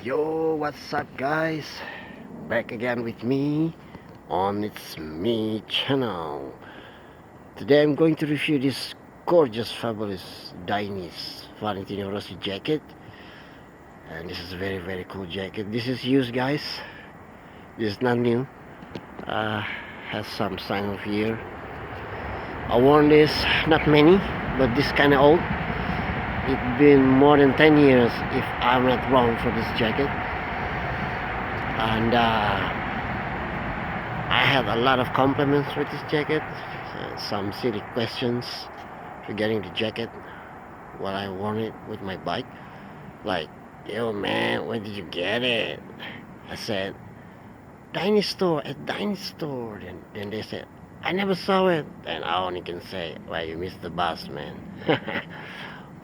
Yo, what's up guys? Back again with me on It's Me channel. Today I'm going to review this gorgeous, fabulous Dainese Valentino Rossi jacket. And this is a very cool jacket. This is used, guys. This is not new. Has some sign of year. I worn this, not many, but this kind of old. It's been more than 10 years if I'm not wrong for this jacket. And I had a lot of compliments with this jacket, some silly questions regarding the jacket while I worn it with my bike, like, yo man, where did you get it? I said, Dainese store, at Dainese store. Then they said, I never saw it. And I only can say, well, you missed the bus, man.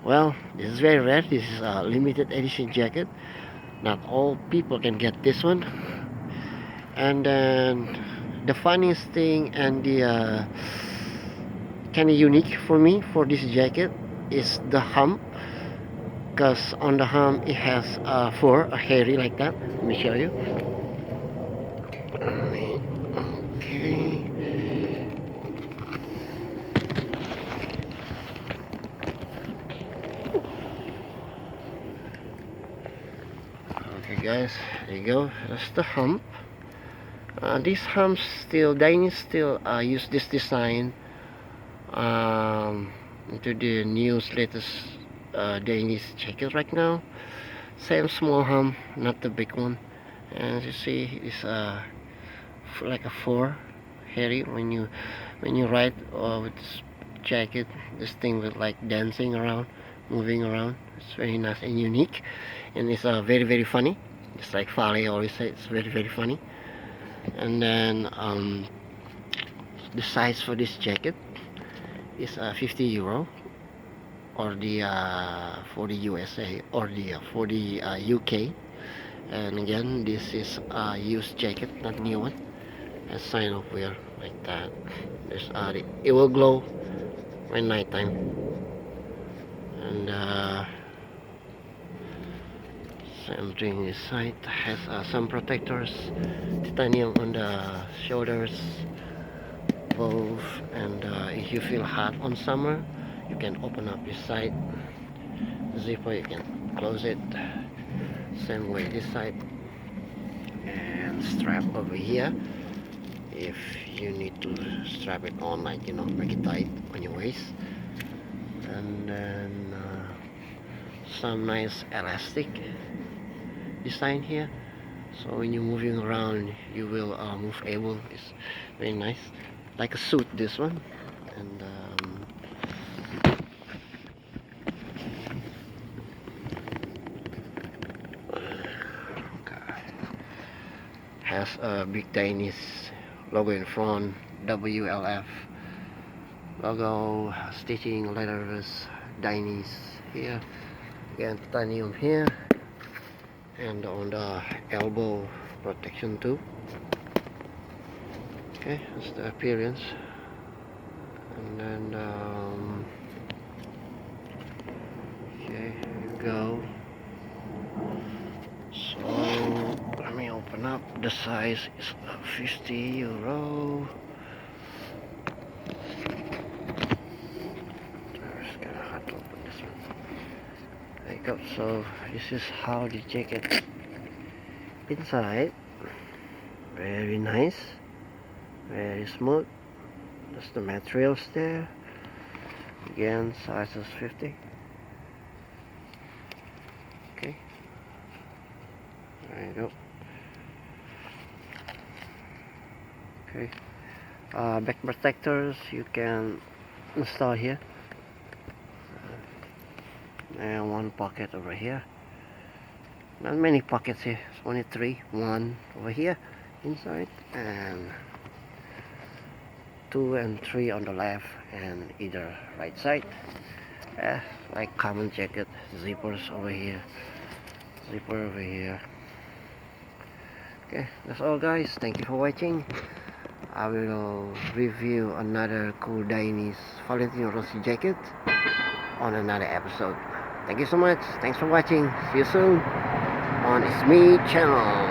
Well, this is very rare. This is a limited edition jacket. Not all people can get this one. And then the funniest thing and the kind of unique for me for this jacket is the hump, because on the hump it has fur, a hairy like that. Let me show you. Okay guys, there you go. That's the hump. These humps still, Dainese still use this design into the newest latest Dainese jacket right now. Same small hump, not the big one. And as you see, it's like a fur, hairy. When you ride with this jacket, this thing will like dancing around, moving around. It's very nice and unique, and it's very funny. It's like Vale always say, it's very funny. And then the size for this jacket is €50, or the for the USA, or the for the UK. And again, this is a used jacket, not new one. A sign of wear like that. There's it will glow when nighttime. And same thing, this side has some protectors, titanium on the shoulders, both. And if you feel hot on summer, you can open up this side zipper, you can close it. Same way this side, and strap over here if you need to strap it on, like, you know, make it tight on your waist. And then some nice elastic design here, so when you're moving around you will move able. It's very nice, like a suit, this one. And has a big Dainese logo in front, WLF logo, stitching letters, Dainese here, again titanium here, and on the elbow protection too. Okay, that's the appearance. And then okay, here you go. So let me open up. The size is €50. Just gonna have to open this one. There you go. So this is how the jacket inside. Very nice, very smooth. That's the materials there. Again, size is 50. Okay, there you go. Okay, back protectors you can install here, and one pocket over here. Not many pockets here, it's only three. One over here inside, and 2 and 3 on the left and either right side. Like common jacket, zippers over here, zipper over here. Okay, that's all guys. Thank you for watching. I will review another cool Dainese Valentino Rossi jacket on another episode. Thank you so much. Thanks for watching. See you soon on It's Me channel.